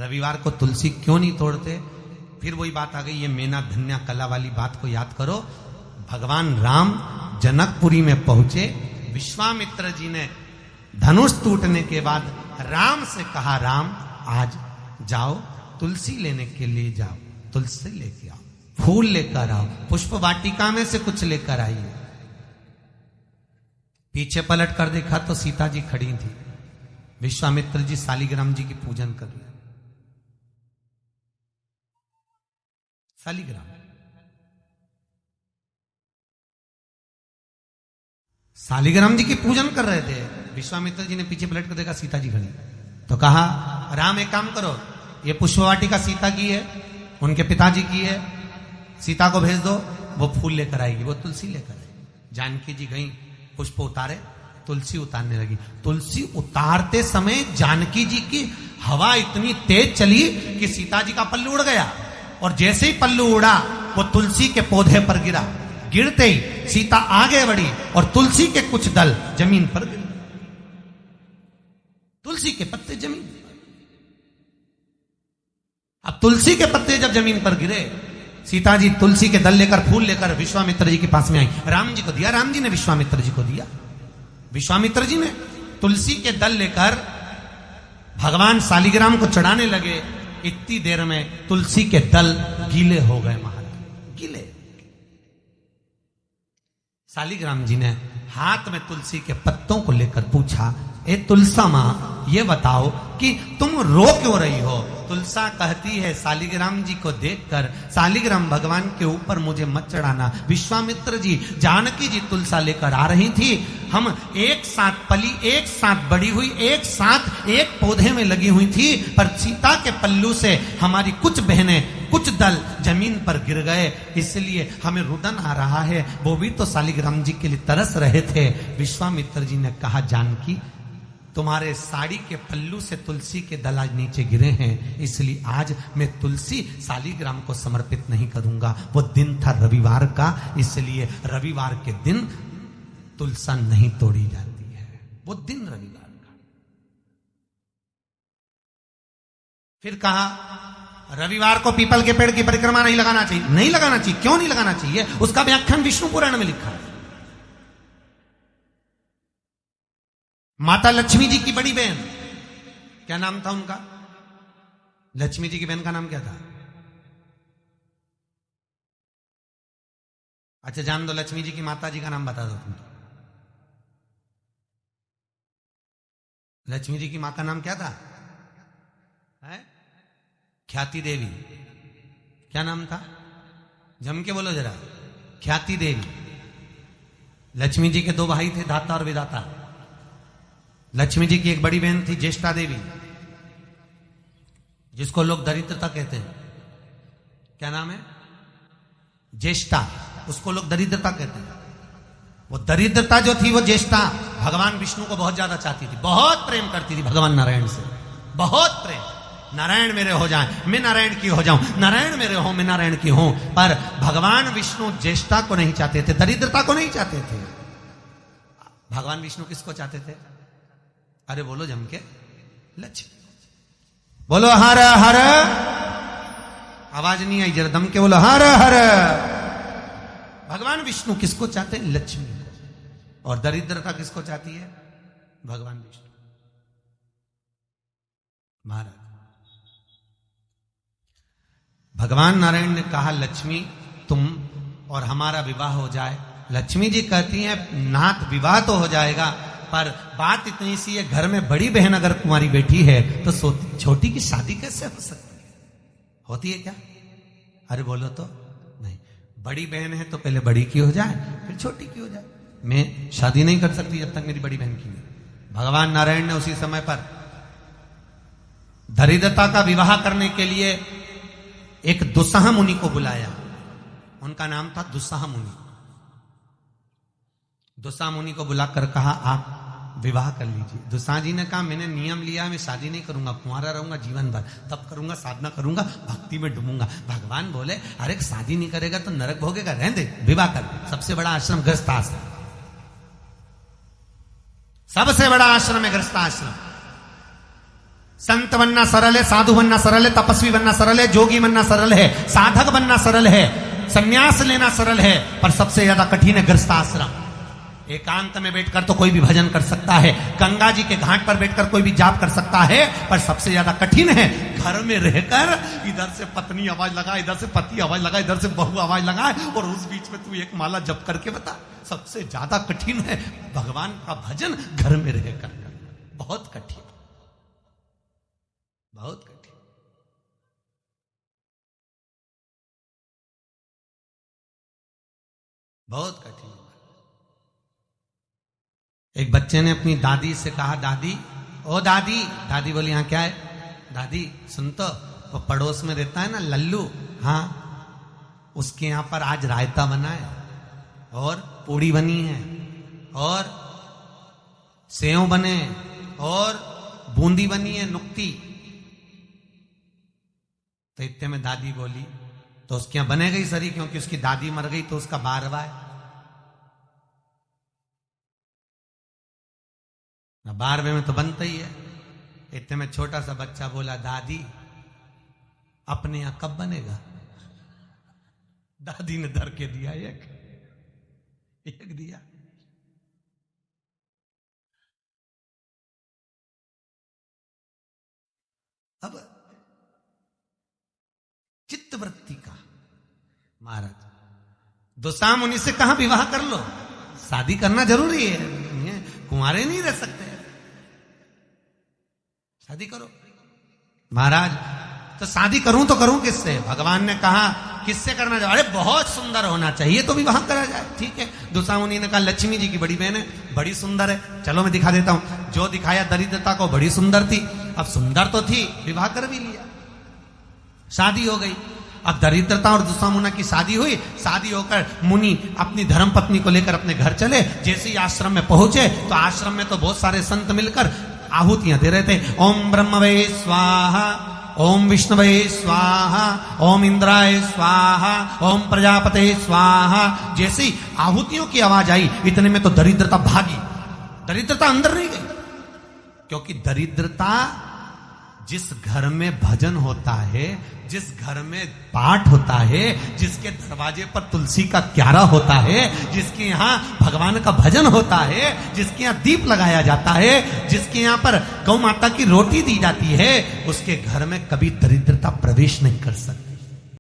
रविवार को तुलसी क्यों नहीं तोड़ते? फिर वही बात आ गई, ये मेना धन्या कला वाली बात को याद करो। भगवान राम जनकपुरी में पहुंचे, विश्वामित्र जी ने धनुष टूटने के बाद राम से कहा, राम आज जाओ तुलसी लेने के लिए जाओ, तुलसी लेके आओ, फूल लेकर आओ, पुष्प वाटिका में से कुछ लेकर आइए। पीछे पलट कर देखा तो सीता जी खड़ी थी, विश्वामित्र जी शालिग्राम जी की पूजन कर रहे। शालिग्राम जी की पूजन कर रहे थे। विश्वामित्र जी ने पीछे पलट कर देखा, सीता जी खड़ी, तो कहा, राम एक काम करो, ये पुष्पवाटिका सीता की है, उनके पिताजी की है, सीता को भेज दो, वो फूल लेकर आएगी, वो तुलसी लेकर आएगी। जानकी जी गई, पुष्प उतारे, तुलसी उतारने लगी। तुलसी उतारते समय जानकी जी की हवा इतनी तेज चली कि सीता जी का पल्लू उड़ गया, और जैसे ही पल्लू उड़ा वो तुलसी के पौधे पर गिरा। गिरते ही सीता आगे बढ़ी और तुलसी के कुछ दल जमीन पर गिरे, तुलसी के पत्ते जमीन पर। अब तुलसी के पत्ते जब जमीन पर गिरे, सीता जी तुलसी के दल लेकर, फूल लेकर विश्वामित्र जी के पास में आई, राम जी को दिया, राम जी ने विश्वामित्र जी को दिया। विश्वामित्र जी ने तुलसी के दल लेकर भगवान शालिग्राम को चढ़ाने लगे। इतनी देर में तुलसी के दल गीले हो गए, महाराज गीले। शालिग्राम जी ने हाथ में तुलसी के पत्तों को लेकर पूछा, ए तुलसा मां, ये बताओ कि तुम रो क्यों रही हो? तुलसा कहती है, शालिग्राम जी को देखकर, शालिग्राम भगवान के ऊपर मुझे मत चढ़ाना। विश्वामित्र जी, जानकी जी तुलसा लेकर आ रही थी, हम एक साथ पली, एक साथ बड़ी हुई, एक साथ एक पौधे में लगी हुई थी, पर सीता के पल्लू से हमारी कुछ बहनें, कुछ दल जमीन पर गिर गए, इसलिए हमें रुदन आ रहा है। वो भी तो शालिग्राम जी के लिए तरस रहे थे। विश्वामित्र जी ने कहा, जानकी, तुम्हारे साड़ी के पल्लू से तुलसी के दल आज नीचे गिरे हैं, इसलिए आज मैं तुलसी शालिग्राम को समर्पित नहीं करूंगा। वो दिन था रविवार का, इसलिए रविवार के दिन तुलसा नहीं तोड़ी जाती है, वो दिन रविवार का। फिर कहा, रविवार को पीपल के पेड़ की परिक्रमा नहीं लगाना चाहिए। नहीं लगाना चाहिए, क्यों नहीं लगाना चाहिए? उसका व्याख्यान विष्णु पुराण में लिखा है। माता लक्ष्मी जी की बड़ी बहन, क्या नाम था उनका? लक्ष्मी जी की बहन का नाम क्या था? अच्छा जान दो, लक्ष्मी जी की माता जी का नाम बता दो तुम। लक्ष्मी जी की मां का नाम क्या था? है ख्याति देवी। क्या नाम था? जम के बोलो जरा। ख्याति देवी। लक्ष्मी जी के दो भाई थे, दाता और विदाता। लक्ष्मी जी की एक बड़ी बहन थी, ज्येष्ठा देवी, जिसको लोग दरिद्रता कहते हैं। क्या नाम है? ज्येष्ठा, उसको लोग दरिद्रता कहते हैं। वो दरिद्रता जो थी, वो ज्येष्ठा भगवान विष्णु को बहुत ज्यादा चाहती थी, बहुत प्रेम करती थी भगवान नारायण से, बहुत प्रेम। नारायण मेरे हो जाएं, मैं नारायण की हो जाऊं, नारायण मेरे हो, मैं नारायण की हूं। पर भगवान विष्णु ज्येष्ठा को नहीं चाहते थे, दरिद्रता को नहीं चाहते थे। भगवान विष्णु किसको चाहते थे? अरे बोलो जम के, लक्ष्मी। बोलो हर हर। आवाज नहीं आई, जरा दम के बोलो, हर हर। भगवान विष्णु किसको चाहते हैं? लक्ष्मी। और दरिद्रता किसको चाहती है? भगवान विष्णु। महाराज भगवान नारायण ने कहा, लक्ष्मी तुम और हमारा विवाह हो जाए। लक्ष्मी जी कहती हैं, नाथ विवाह तो हो जाएगा, पर बात इतनी सी है, घर में बड़ी बहन अगर तुम्हारी बेटी है तो छोटी की शादी कैसे हो सकती है? होती है क्या? अरे बोलो तो नहीं। बड़ी बहन है तो पहले बड़ी की हो जाए, फिर छोटी की हो जाए। मैं शादी नहीं कर सकती जब तक मेरी बड़ी बहन की नहीं। भगवान नारायण ने उसी समय पर दरिद्रता का विवाह करने के लिए एक दुस्साह मुनि को बुलाया। उनका नाम था दुस्साह मुनि। दुस्साह मुनि को बुलाकर कहा, आप विवाह कर लीजिए। दुस्साह जी ने कहा, मैंने नियम लिया, मैं शादी नहीं करूंगा, कुंवारा रहूंगा जीवन भर, तब करूंगा, साधना करूंगा, भक्ति में डूबूंगा। भगवान बोले, अरे शादी नहीं करेगा तो नरक भोगेगा, रहने दे, विवाह कर। सबसे बड़ा आश्रम गृहस्थ आश्रम, सबसे बड़ा आश्रम है गृहस्थ आश्रम। संत बनना सरल है, साधु बनना सरल है, तपस्वी बनना सरल है, जोगी बनना सरल है, साधक बनना सरल है, संन्यास लेना सरल है, पर सबसे ज्यादा कठिन है गृहस्थाश्रम। एकांत में बैठकर तो कोई भी भजन कर सकता है, गंगा जी के घाट पर बैठकर कोई भी जाप कर सकता है, पर सबसे ज्यादा कठिन है घर में रहकर इधर से पत्नी आवाज लगाए, इधर से पति आवाज लगाए, इधर से बहू आवाज लगाए, और उस बीच में तू एक माला जप करके बता। सबसे ज्यादा कठिन है भगवान का भजन घर में रहकर करना। बहुत कठिन, बहुत कठिन। बहुत कठिन। एक बच्चे ने अपनी दादी से कहा, दादी, ओ दादी। दादी बोली, हाँ क्या है? दादी सुन तो, वो पड़ोस में रहता है ना लल्लू, हाँ, उसके यहां पर आज रायता बना है, और पूड़ी बनी है, और सेव बने, और बूंदी बनी है, नुक्ती। तो इतने में दादी बोली, तो उसके यहां बनेगा ही सरी, क्योंकि उसकी दादी मर गई तो उसका 12वां है। 12वें में तो बनता ही है। इतने में छोटा सा बच्चा बोला, दादी अपने यहां कब बनेगा? दादी ने धर के दिया, एक दिया। अब चित्तवृत्ति का महाराज दुष्टा मुनि से कहा विवाह कर लो, शादी करना जरूरी है, कुंवारे नहीं रह सकते, शादी करो। महाराज तो शादी करूं तो करूं किससे? भगवान ने कहा किससे करना चाहिए? अरे बहुत सुंदर होना चाहिए तो विवाह करा जाए। ठीक है, दुष्टा मुनि ने कहा लक्ष्मी जी की बड़ी बहन है, बड़ी सुंदर है, चलो मैं दिखा देता हूं। जो दिखाया दरिद्रता को, बड़ी सुंदर थी, अब सुंदर तो थी, विवाह कर भी लिया, शादी हो गई। अब दरिद्रता और दुष्टा मुनि की शादी हुई। शादी होकर मुनि अपनी धर्म पत्नी को लेकर अपने घर चले। जैसे ही आश्रम में पहुंचे तो आश्रम में तो बहुत सारे संत मिलकर आहुतियां दे रहे थे। ओम ब्रह्मवे स्वाहा, ओम विष्णुवे स्वाहा, ओम इंद्राय स्वाहा, ओम प्रजापते स्वाहा। जैसे ही आहुतियों की आवाज आई, इतने में तो दरिद्रता भागी। दरिद्रता अंदर नहीं गई, क्योंकि दरिद्रता जिस घर में भजन होता है, जिस घर में पाठ होता है, जिसके दरवाजे पर तुलसी का क्यारा होता है, जिसके यहाँ भगवान का भजन होता है, जिसके यहाँ दीप लगाया जाता है, जिसके यहाँ पर गौ माता की रोटी दी जाती है, उसके घर में कभी दरिद्रता प्रवेश नहीं कर सकती।